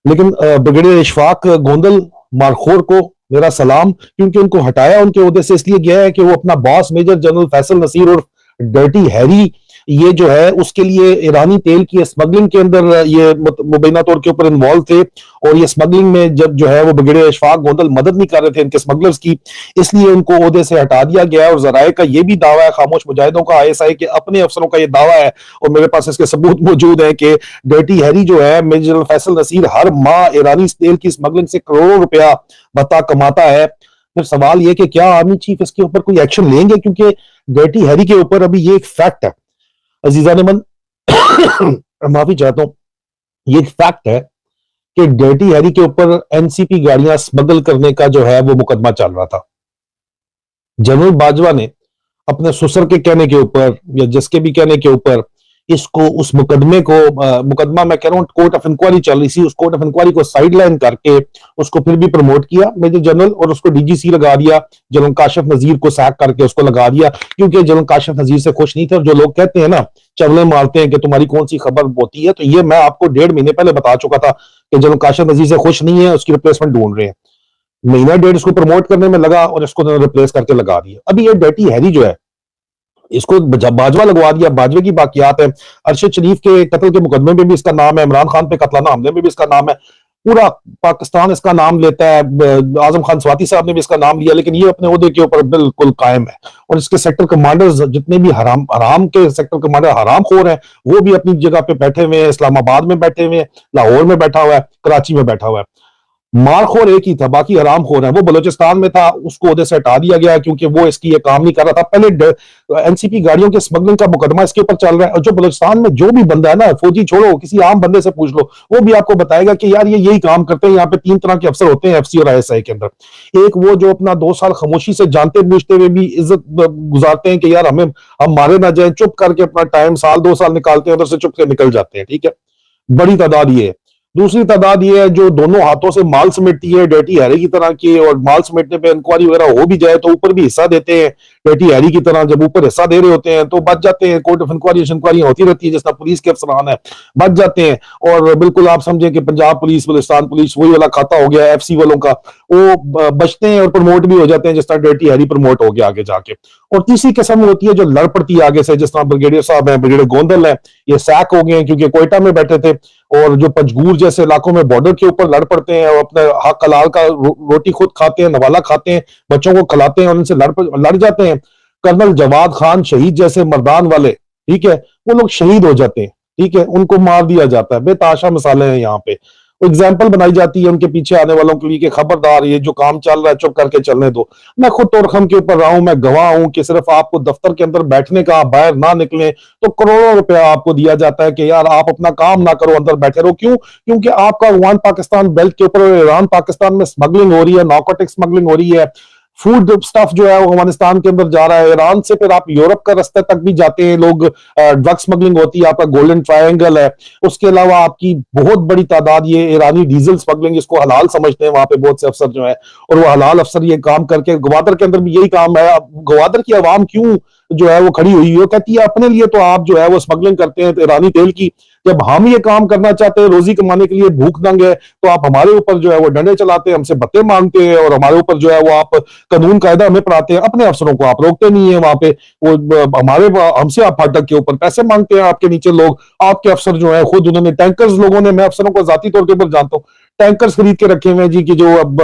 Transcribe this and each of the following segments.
लेकिन brigadier Ishfaq Gondal markhor को मेरा सलाम, क्योंकि उनको हटाया उनके ओहदे से इसलिए गया है कि वो अपना boss major general Faisal Naseer और डर्टी हैरी ये जो है उसके लिए ईरानी तेल की स्मगलिंग के अंदर ये मुबैना तौर के ऊपर इन्वॉल्व थे। और ये स्मगलिंग में जब जो है वो ब्रिगेडियर इशफाक गोंदल मदद नहीं कर रहे थे इनके स्मगलर्स की, इसलिए उनको ओहदे से हटा दिया गया। और जराए का ये भी दावा है, खामोश मुजाहिदों का, आईएसआई के अपने अफसरों का ये दावा है और मेरे पास इसके सबूत मौजूद है कि डर्टी हैरी जो है मेजर जनरल फैसल नसीर हर माह ईरानी तेल की स्मगलिंग से करोड़ों रुपया भत्ता कमाता है। फिर सवाल यह कि क्या आर्मी चीफ इसके ऊपर कोई एक्शन लेंगे, क्योंकि डर्टी हैरी के ऊपर अभी ये एक फैक्ट है अजीजा नेमन माफी चाहता हूं, ये एक फैक्ट है कि डर्टी हैरी के ऊपर एनसीपी गाड़ियां स्मगल करने का जो है वो मुकदमा चल रहा था। जनरल बाजवा ने अपने ससुर के कहने के ऊपर या जिसके भी कहने के ऊपर इसको उस मुकदमे को मुकदमा मैं कह रहा हूं कोर्ट ऑफ इंक्वायरी चल रही थी, उस कोर्ट ऑफ इंक्वायरी को साइडलाइन करके उसको फिर भी प्रमोट किया मेजर जनरल, और उसको डीजीसी लगा दिया, जनरल काशिफ नजीर को सैक करके उसको लगा दिया, क्योंकि जनरल काशिफ नजीर से खुश नहीं थे। और जो लोग कहते हैं ना चवले मारते हैं कि तुम्हारी कौन सी खबर होती है, तो ये मैं आपको 1.5 महीने पहले बता चुका था कि जनरल काशिफ नजीर से खुश नहीं है, उसकी रिप्लेसमेंट ढूंढ रहे हैं। महीना 1.5 इसको प्रमोट करने में लगा और इसको रिप्लेस करके लगा दिया। अभी ये डर्टी हैरी जो है इसको बाजवा लगवा दिया, बाजवे की बाकियात है। अरशद शरीफ के कत्ल के मुकदमे में भी इसका नाम है, इमरान खान पे कत्लाना हमले में भी इसका नाम है, पूरा पाकिस्तान इसका नाम लेता है, आजम खान स्वाति साहब ने भी इसका नाम लिया, लेकिन ये अपने ओहदे के ऊपर बिल्कुल कायम है। और इसके सेक्टर कमांडर्स जितने भी हराम के सेक्टर कमांडर हराम खोर हैं वो भी अपनी जगह पे बैठे हुए हैं, इस्लामाबाद में बैठे हुए हैं, लाहौर में बैठा हुआ है, कराची में बैठा हुआ है। मारखोर एक ही था, बाकी हराम खोर है। वो बलोचिस्तान में था, उसको ओहदे से हटा दिया गया क्योंकि वो इसकी ये काम नहीं कर रहा था। पहले एनसीपी गाड़ियों के स्मगलिंग का मुकदमा इसके ऊपर चल रहा है, और जो बलोचिस्तान में जो भी बंदा है ना, फौजी छोड़ो, किसी आम बंदे से पूछ लो, वो भी आपको बताएगा कि यार ये यही काम करते हैं। यहाँ पे 3 तरह के अफसर होते हैं एफसी और आईएसआई के अंदर। एक वो जो अपना 2 साल खामोशी से जानते बूझते हुए भी इज्जत गुजारते हैं कि यार हम मारे ना जाए, चुप करके अपना टाइम साल 2 साल निकालते हैं, उधर से चुप के निकल जाते हैं, ठीक है, बड़ी तादाद ये है। दूसरी तादाद ये है जो दोनों हाथों से माल समेटती है डर्टी हैरी की तरह की, और माल समेटने पे इंक्वायरी वगैरह हो भी जाए तो ऊपर भी हिस्सा देते हैं डर्टी हैरी की तरह। जब ऊपर हिस्सा दे रहे होते हैं तो बच जाते हैं, कोर्ट ऑफ इंक्वायरी होती रहती है, जिस तरह पुलिस के अफसरान है बच जाते हैं। और बिल्कुल आप समझे कि पंजाब पुलिस, बलूचिस्तान पुलिस वही वाला खाता हो गया एफसी वालों का, वो बचते हैं और प्रमोट भी हो जाते हैं, जिस तरह डर्टी हैरी प्रमोट हो गया आगे जाके। और तीसरी किस्म होती है जो लड़ पड़ती है आगे से, जिस तरह ब्रिगेडियर साहब है, ब्रिगेडियर गोंदल है, ये सैक हो गए हैं क्योंकि कोयटा में बैठे थे, और जो पंजगूर जैसे इलाकों में बॉर्डर के ऊपर लड़ पड़ते हैं और अपने हक हलाल का रोटी खुद खाते हैं, नवाला खाते हैं, बच्चों को खिलाते हैं और उनसे लड़ जाते हैं। कर्नल जवाद खान शहीद जैसे मर्दान वाले, ठीक है, वो लोग शहीद हो जाते हैं, ठीक है, उनको मार दिया जाता है। बेताशा मिसालें हैं यहाँ पे, एग्जाम्पल बनाई जाती है उनके पीछे आने वालों के लिए कि खबरदार ये जो काम चल रहा है चुप करके चलने दो। मैं खुद तोरखम के ऊपर रहा हूं, मैं गवाह हूं कि सिर्फ आपको दफ्तर के अंदर बैठने का, बाहर ना निकले तो करोड़ों रुपया आपको दिया जाता है कि यार आप अपना काम ना करो, अंदर बैठे रहो। क्यों? क्योंकि आपका अफगान पाकिस्तान बेल्ट के ऊपर ईरान पाकिस्तान में स्मगलिंग हो रही है, नार्कोटिक स्मगलिंग हो रही है, फूड स्टफ जो है वो अफगानिस्तान के अंदर जा रहा है, ईरान से फिर आप यूरोप का रास्ते तक भी जाते हैं लोग, ड्रग स्मगलिंग होती है, आपका गोल्डन ट्रायंगल है। उसके अलावा आपकी बहुत बड़ी तादाद ये ईरानी डीजल स्मगलिंग, इसको हलाल समझते हैं वहां पे बहुत से अफसर जो है, और वो हलाल अफसर ये काम करके, गवादर के अंदर भी यही काम है। अब गवादर की आवाम क्यों जो है वो खड़ी हुई है, कहती है अपने लिए तो आप जो है वो स्मगलिंग करते हैं ईरानी तेल की, जब हम ये काम करना चाहते हैं, रोजी कमाने के लिए भूख नंग है, तो आप हमारे ऊपर जो है वो डंडे चलाते हैं, हमसे बत्ते मांगते हैं, और हमारे ऊपर जो है वो आप कानून कायदा हमें पढ़ाते हैं। अपने अफसरों को आप रोकते नहीं है वहां पे, वो हमारे हमसे आप फाटक के ऊपर पैसे मांगते हैं। आपके नीचे लोग, आपके अफसर जो है खुद उन्होंने टैंकर्स, लोगों ने, मैं अफसरों को जाती तौर के ऊपर जानता हूँ, टैंकर्स खरीद के रखे हुए हैं जी, कि जो अब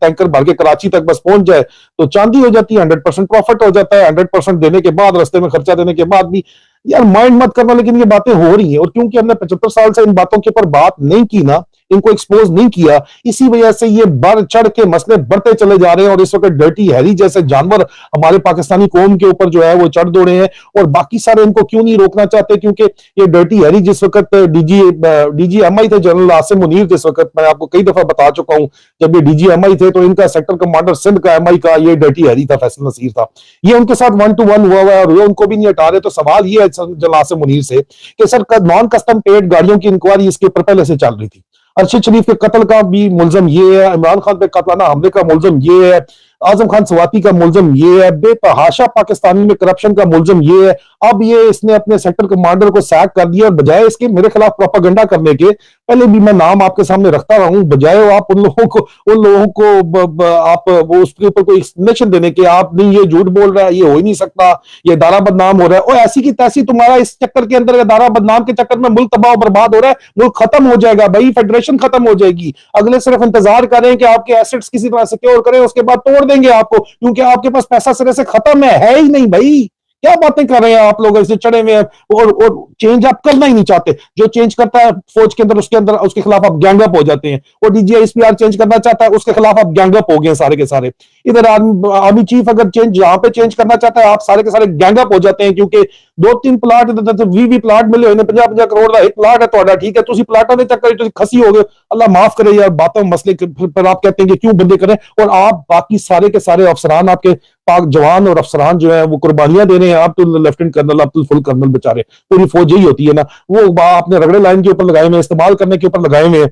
टैंकर भर के कराची तक बस पहुंच जाए तो चांदी हो जाती है, 100% प्रॉफिट हो जाता है, 100% देने के बाद, रास्ते में खर्चा देने के बाद भी। यार माइंड मत करना, लेकिन ये बातें हो रही हैं, और क्योंकि हमने 75 साल से इन बातों के ऊपर बात नहीं की ना, इनको एक्सपोज नहीं किया, इसी वजह से ये बढ़ चढ़ के मसले बढ़ते चले जा रहे हैं। और इस वक्त डर्टी हैरी जैसे जानवर हमारे पाकिस्तानी कौम के ऊपर जो है वो चढ़ दौड़े हैं, और बाकी सारे इनको क्यों नहीं रोकना चाहते? क्योंकि ये डर्टी हैरी जिस वक्त डीजीएमआई थे, जनरल आसिम मुनीर, जिस वक्त मैं आपको कई दफा बता चुका हूं, जब ये डीजीएमआई थे तो इनका सेक्टर कमांडर सिंध का एमआई का ये डर्टी हैरी था, फैसल नसीर था। ये उनके साथ 1 to 1 हुआ है और ये उनको भी नहीं हटा रहे। तो सवाल ये है जनरल आसिम मुनीर से कि सर, नॉन कस्टम पेड गाड़ियों की इंक्वायरी इसके ऊपर पहले से चल रही थी, अरशद शरीफ के कत्ल का भी मुलजम ये है, इमरान खान पे कातलाना हमले का मुलजम ये है, आजम खान स्वाति का मुलजम ये है, बेतहाशा पाकिस्तानी में करप्शन का मुलजम ये है। अब ये इसने अपने सेक्टर कमांडर को सैक कर दिया और बजाय इसके मेरे खिलाफ प्रोपेगेंडा करने के, पहले भी मैं नाम आपके सामने रखता रहा हूं, बजाय आप उन लोगों को आप वो उसके ऊपर कोई एक्सप्लेनेशन देने के, आप नहीं ये झूठ बोल रहा है, ये हो ही नहीं सकता, ये इदारा बदनाम हो रहा है, और ऐसी की तैसी तुम्हारा इस चक्कर के अंदर इदारा बदनाम के चक्कर में मुल्क तबाह बर्बाद हो रहा है, मुल्क खत्म हो जाएगा भाई, फेडरेशन खत्म हो जाएगी। अगले सिर्फ इंतजार करें कि आपके एसेट्स किसी तरह सिक्योर करें, उसके बाद तोड़ देंगे आपको, क्योंकि आपके पास पैसा सिरे से खत्म है ही नहीं भाई। क्या बातें कर रहे हैं आप लोग, ऐसे चढ़े हुए हैं, और चेंज आप करना ही नहीं चाहते। जो चेंज करता है फौज के अंदर, उसके अंदर उसके खिलाफ आप गैंगअप हो जाते हैं। और डीजीआईएसपीआर चेंज करना चाहता है, उसके खिलाफ आप गैंगअप हो गए सारे के सारे। इधर आर्मी चीफ अगर चेंज यहां पे चेंज करना चाहता है, आप सारे के सारे गैंगअप हो जाते हैं, क्योंकि 2-3 प्लाट 20 प्लाट मिले 50-50 करोड़ का एक प्लाट है ਤੁਹਾਡਾ, ठीक है, तुसी प्लाटों के चक्कर खसी हो गए। अल्लाह माफ करे यार, बातों मसले पर आप कहते हैं कि क्यों बंदे करें, और आप बाकी सारे के सारे अफसरान, आपके पाक जवान और अफसरान जो है वो कुर्बानियां दे रहे हैं। आप तो लेफ्टिनेंट कर्नल, आप तो फुल कर्नल बेचारे, पूरी फौज यही होती है ना, वो आपने रगड़े लाइन के ऊपर लगाए हुए, इस्तेमाल करने के ऊपर लगाए हुए हैं।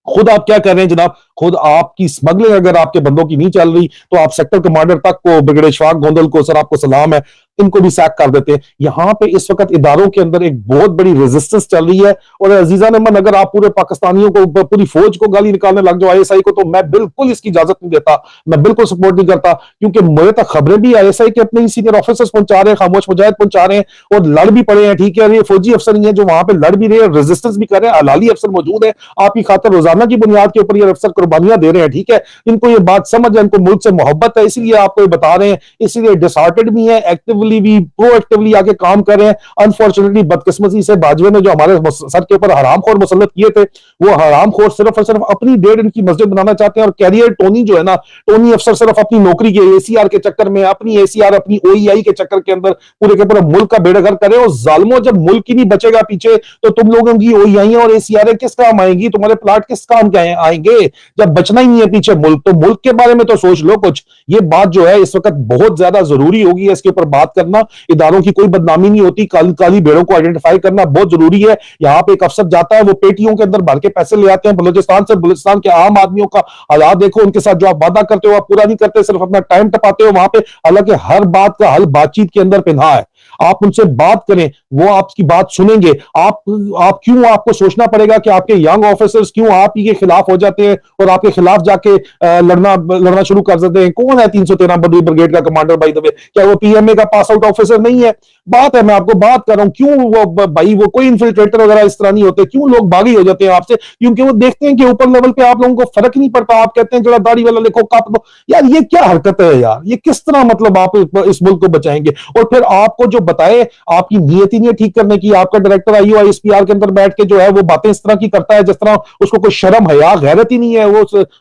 खुद आप क्या कर रहे हैं जनाब, खुद आपकी स्मगलिंग अगर आपके बंदों की नहीं चल रही तो आप सेक्टर कमांडर तक को, ब्रिगेडियर इशफाक गोंदल को, सर आपको सलाम है, इनको भी सैक कर देते हैं। यहां पे इस वक्त इदारों के अंदर एक बहुत बड़ी रेजिस्टेंस चल रही है। और अजीजा नमन, अगर आप पूरे पाकिस्तानियों को, पूरी फौज को गाली निकालने लग जाओ आईएसआई को, तो मैं बिल्कुल इसकी इजाजत नहीं देता, मैं बिल्कुल सपोर्ट नहीं करता, क्योंकि मुझे तक खबरें भी आईएसआई के अपने ही सीनियर ऑफिसर्स पहुंचा रहे हैं, खामोश मुजाहिद पहुंचा रहे हैं, और लड़ भी पड़े हैं, ठीक है, ये फौजी अफसर नहीं है जो वहां पे लड़ भी रहे हैं, रेजिस्टेंस भी कर रहे हैं, हलाली अफसर मौजूद है आपकी खातिर, रोजाना की बुनियाद के ऊपर ये अफसर कुर्बानियां दे रहे हैं, ठीक है। इनको ये बात समझ है, इनको मुल्क से मोहब्बत है, इसलिए आपको ये बता रहे हैं, इसलिए डिसहार्टेड भी है, एक्टिवली भी, प्रोएक्टिवली आके काम कर रहे हैं। अनफॉर्चुनेटली बदकिस्मती से बाजवे ने जो हमारे सर के ऊपर हरामखोर मुसल्लत किए थे, वो हरामखोर सिर्फ और सिर्फ अपनी 1.5 इंच की मस्जिद बनाना चाहते हैं। और कैरियर टोनी जो है ना, टोनी अफसर सिर्फ अपनी नौकरी के एसीआर के चक्कर में, अपनी एसीआर, अपनी ओईआई के चक्कर के अंदर पूरे के पूरे मुल्क का बेड़ागर्क करे। और जालिमों, जब मुल्क ही नहीं बचेगा पीछे, तो तुम लोगों की ओईआई और एसीआर किस काम आएंगी, तुम्हारे प्लाट किस काम के आएंगे, जब बचना ही नहीं है पीछे मुल्क, तो मुल्क के बारे में तो सोच लो कुछ। ये बात जो है इस वक्त बहुत ज्यादा जरूरी होगी, इसके ऊपर बात करना। इदारों की कोई बदनामी नहीं होती, काली काली भेड़ों को आइडेंटिफाई करना बहुत जरूरी है। यहां पे एक अफसर जाता है, वो पेटियों के अंदर भर के पैसे ले आते हैं बलूचिस्तान से। बलूचिस्तान के आम आदमियों का हालात देखो, उनके साथ जो आप वादा करते हो आप पूरा नहीं करते, सिर्फ अपना टाइम टपाते हो वहां पे। हालांकि हर बात का हल बातचीत के अंदर पिन्हा है। आप उनसे बात करें, वो आपकी बात सुनेंगे। आप क्यों, आपको सोचना पड़ेगा कि आपके यंग ऑफिसर्स क्यों आप ही के खिलाफ हो जाते हैं और आपके खिलाफ जाके लड़ना शुरू कर देते हैं। कौन है 313 बदरी ब्रिगेड का कमांडर बाय द वे? क्या वो पीएमए का पास आउट ऑफिसर नहीं है? बात है, मैं आपको बात कर रहा हूं, क्यों वो भाई, वो कोई इन्फिल्ट्रेटर वगैरह इस तरह नहीं होते। क्यों लोग बागी हो जाते हैं आपसे? क्योंकि वो देखते हैं कि ऊपर लेवल पे आप लोगों को फर्क नहीं पड़ता। आप कहते हैं जरा दाढ़ी वाला लिखो, काट दो। यार ये क्या हरकत है यार, ये किस तरह मतलब आप इस मुल्क को बचाएंगे? और फिर आपको जो बताए, आपकी नीयत ही नहीं है ठीक करने की। आपका डायरेक्टर आईओआईएसपीआर के अंदर बैठ के जो है वो बातें इस तरह की करता है जिस तरह उसको कोई शर्म हया गैरत ही नहीं है। वो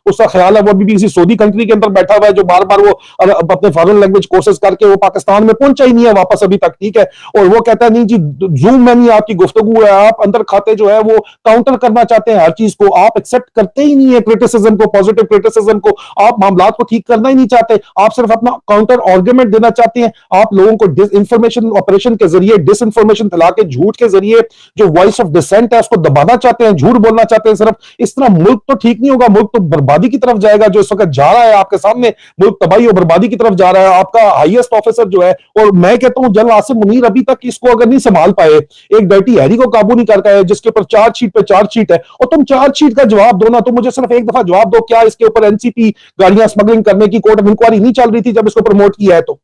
उसका ख्याल है वो अभी भी किसी सऊदी कंट्री के अंदर बैठा हुआ है, जो बार बार वो अपने फॉरेन लैंग्वेज कोर्सेज करके वो पाकिस्तान में पहुंचा ही नहीं है वापस अभी तक, ठीक है। और वो कहता है नहीं जी, जूम में नहीं आपकी गुफ्तगू है, आप अंदर खाते जो है वो काउंटर करना चाहते हैं हर चीज को, आप एक्सेप्ट करते ही नहीं है क्रिटिसिज्म को, पॉजिटिव क्रिटिसिज्म को। आप मामलात को ठीक करना ही नहीं चाहते, आप सिर्फ अपना काउंटर आर्गुमेंट देना चाहते हैं। आप लोगों को डिसइंफॉर्मेशन ऑपरेशन के जरिए, डिसइंफॉर्मेशन फैला के, झूठ के जरिए जो वॉइस ऑफ डिसेंट है उसको दबाना चाहते हैं, झूठ बोलना चाहते हैं सिर्फ। इस तरह मुल्क तो ठीक नहीं होगा, मुल्क तो बर्बादी की तरफ जाएगा। जो इस वक्त जा रहा है आपके सामने, मुल्क तबाही और बर्बादी की तरफ जा रहा है। आपका हाईएस्ट ऑफिसर जो है, और मैं कहता हूं जनरल आसिम मुनीर अभी तक इसको अगर नहीं संभाल पाए, एक डर्टी हैरी को काबू नहीं कर पाए, जिसके ऊपर चार्जशीट पे चार्जशीट है, और तुम चार्जशीट का जवाब दो ना। तुम मुझे सिर्फ एक दफा जवाब दो, क्या इसके ऊपर एनसीपी गाड़ियां स्मगलिंग करने की कोर्ट ऑफ इंक्वायरी नहीं चल रही थी जब इसको प्रमोट किया है? तो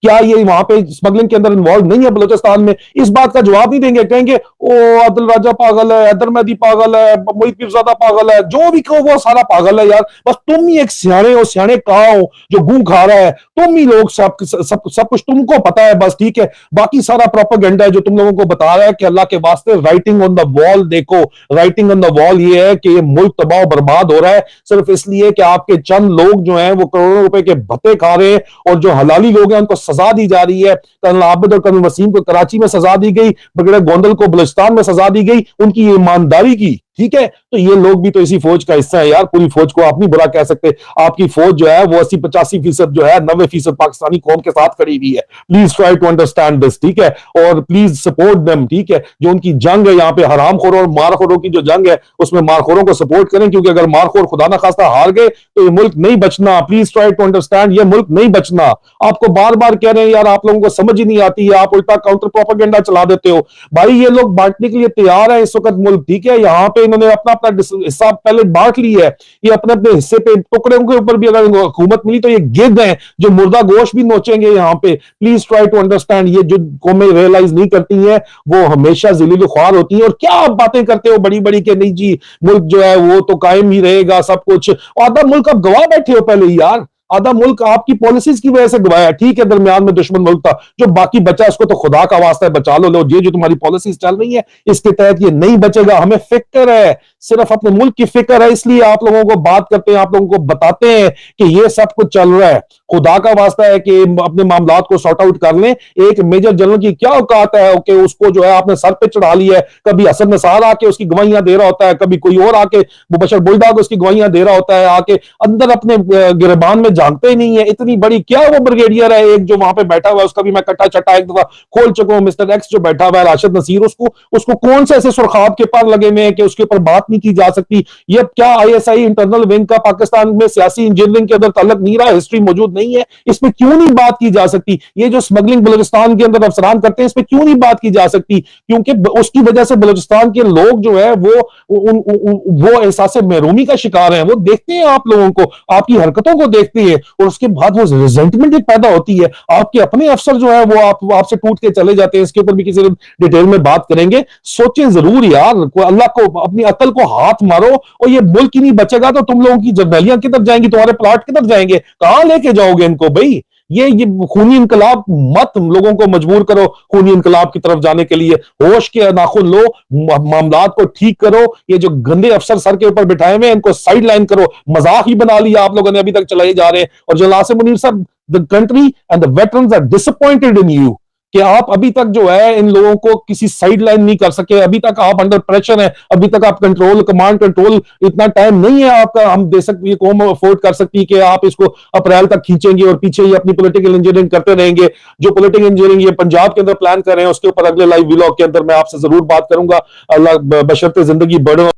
क्या ये वहां पे स्मगलिंग के अंदर इन्वॉल्व नहीं है बलूचिस्तान में? इस बात का जवाब नहीं देंगे, कहेंगे ओ अब्दुल राजा पागल है, हैदर मेहदी पागल है, मोहित पीरजादा पागल है, जो भी कहो वो सारा पागल है यार। बस तुम ही एक सियाने हो, सियाने कहाँ हो जो गूं खा रहा है? तुम ही लोग सब कुछ तुमको पता है बस, ठीक है। बाकी सारा प्रोपेगेंडा है जो तुम लोगों को बता रहा है कि अल्लाह के वास्ते राइटिंग ऑन द वॉल देखो। राइटिंग ऑन द वॉल ये है कि ये मुल्क तबाह बर्बाद हो रहा है सिर्फ इसलिए कि आपके चंद लोग जो है वो करोड़ों रुपए के भत्ते खा रहे हैं, और जो हलाली लोग हैं उनको सजा दी जा रही है। कर्नल आबिद और कर्नल वसीम को कराची में सजा दी गई, ब्रिगेडियर गोंदल को बलूचिस्तान में सजा दी गई, उनकी ईमानदारी की ठीक है, तो ये लोग भी तो इसी फौज का हिस्सा है यार, पूरी फौज को आप नहीं बुरा कह सकते। आपकी फौज जो है वो 80-85% जो है 90% पाकिस्तानी कौम के साथ खड़ी हुई है। Please try to understand this, ठीक है, और प्लीज सपोर्ट देम, ठीक है। जो उनकी जंग है यहाँ पे हरामखोरों और मारखोरों की जो जंग है, उसमें मारखोरों को सपोर्ट करें, क्योंकि अगर मारखोर खुदा ना खास्ता हार गए तो ये मुल्क नहीं बचना। प्लीज ट्राई टू अंडरस्टैंड, ये मुल्क नहीं बचना। आपको बार बार कह रहे हैं यार, आप लोगों को समझ ही नहीं आती है, आप उल्टा काउंटर प्रोपेगेंडा चला देते हो। भाई ये लोग बांटने के लिए तैयार है इस वक्त मुल्क, ठीक है। यहाँ पे इन्होंने अपना अपना हिस्सा पहले बांट ली है, ये अपने अपने हिस्से पे टुकड़े के ऊपर भी अगर हुकूमत मिली तो ये गिद्ध हैं जो मुर्दा गोश्त भी नोचेंगे यहाँ पे। प्लीज ट्राई टू अंडरस्टैंड, ये जो कौमें रियलाइज नहीं करती हैं वो हमेशा ज़लील ख्वार होती हैं। और क्या आप बातें करते हो बड़ी बड़ी के, नहीं जी मुल्क जो है वो तो कायम ही रहेगा सब कुछ। आधा मुल्क आप गवा बैठे हो पहले ही यार, आधा मुल्क आपकी पॉलिसीज की वजह से गवाया। ठीक है, दरमियान में दुश्मन मुल्क था, जो बाकी बचा उसको तो खुदा का वास्ता है बचा लो। ये जो तुम्हारी पॉलिसीज चल रही है इसके तहत ये नहीं बचेगा। हमें फिक्र है, सिर्फ अपने मुल्क की फिक्र है, इसलिए आप लोगों को बात करते हैं, आप लोगों को बताते हैं कि ये सब कुछ चल रहा है। खुदा का वास्ता है कि अपने मामलात को सॉर्ट आउट कर लें। एक मेजर जनरल की क्या औकात है कि उसको जो है आपने सर पे चढ़ा लिया है। कभी हसन नसार आके उसकी गवाहियां दे रहा होता है, कभी कोई और आके मुबशर बुलडॉग उसकी गवाहियां दे रहा होता है, आके अंदर अपने गिरबान में जानते ही नहीं है। इतनी बड़ी क्या वो ब्रिगेडियर है एक जो वहां पे बैठा हुआ है, उसका भी मैं कट्टा चट्टा एक दफा खोल चुका हूं। मिस्टर एक्स जो बैठा हुआ है राशिद नसीर, उसको कौन से ऐसे सुरखाब के पर लगे हुए हैं कि उसके ऊपर बात नहीं की जा सकती। ये क्या आईएसआई इंटरनल विंग का पाकिस्तान में सियासी इंजीनियरिंग के अंदर ताल्लुक नहीं रहा, हिस्ट्री मौजूद नहीं है, इसमें क्यों नहीं बात की जा सकती। ये जो स्मगलिंग बलूचिस्तान के अंदर अफसरान करते हैं, इसमें क्यों नहीं बात की जा सकती, क्योंकि उसकी वजह से बलूचिस्तान के लोग जो है वो एहसास महरूमी का शिकार है। वो देखते हैं आप लोगों को, आपकी हरकतों को देखते हैं और उसके बाद वो रिजेंटमेंट पैदा होती है। आपके अपने अफसर जो है वो आपसे टूट के चले जाते हैं। इसके ऊपर भी किसी दिन डिटेल में बात करेंगे। सोचें जरूर यार, अल्लाह को अपनी अकल को हाथ मारो। और ये मुल्क ही नहीं बचेगा तो तुम लोगों की जर्नैलियां किधर जाएंगी, तुम्हारे प्लाट किधर जाएंगे, कहां लेके जाओगे इनको भाई। ये खूनी इनकलाब मत लोगों को मजबूर करो खूनी इनकलाब की तरफ जाने के लिए। होश के नाखुन लो, मामलात को ठीक करो। ये जो गंदे अफसर सर के ऊपर बिठाए हुए इनको साइड लाइन करो। मजाक ही बना लिया आप लोगों ने अभी तक चलाए जा रहे हैं। और general Asim Munir sahab, the country and the veterans are disappointed in you कि आप अभी तक जो है इन लोगों को किसी साइड लाइन नहीं कर सके। अभी तक आप अंडर प्रेशर हैं, अभी तक आप कमांड कंट्रोल, इतना टाइम नहीं है आपका। हम दे सकते, ये कौम अफोर्ड कर सकती है कि आप इसको अप्रैल तक खींचेंगे और पीछे ही अपनी पॉलिटिकल इंजीनियरिंग करते रहेंगे। जो पॉलिटिकल इंजीनियरिंग ये पंजाब के अंदर प्लान कर रहे हैं उसके ऊपर अगले लाइव व्लॉग के अंदर मैं आपसे जरूर बात करूंगा। अल्लाह बशर्ते जिंदगी बढ़े।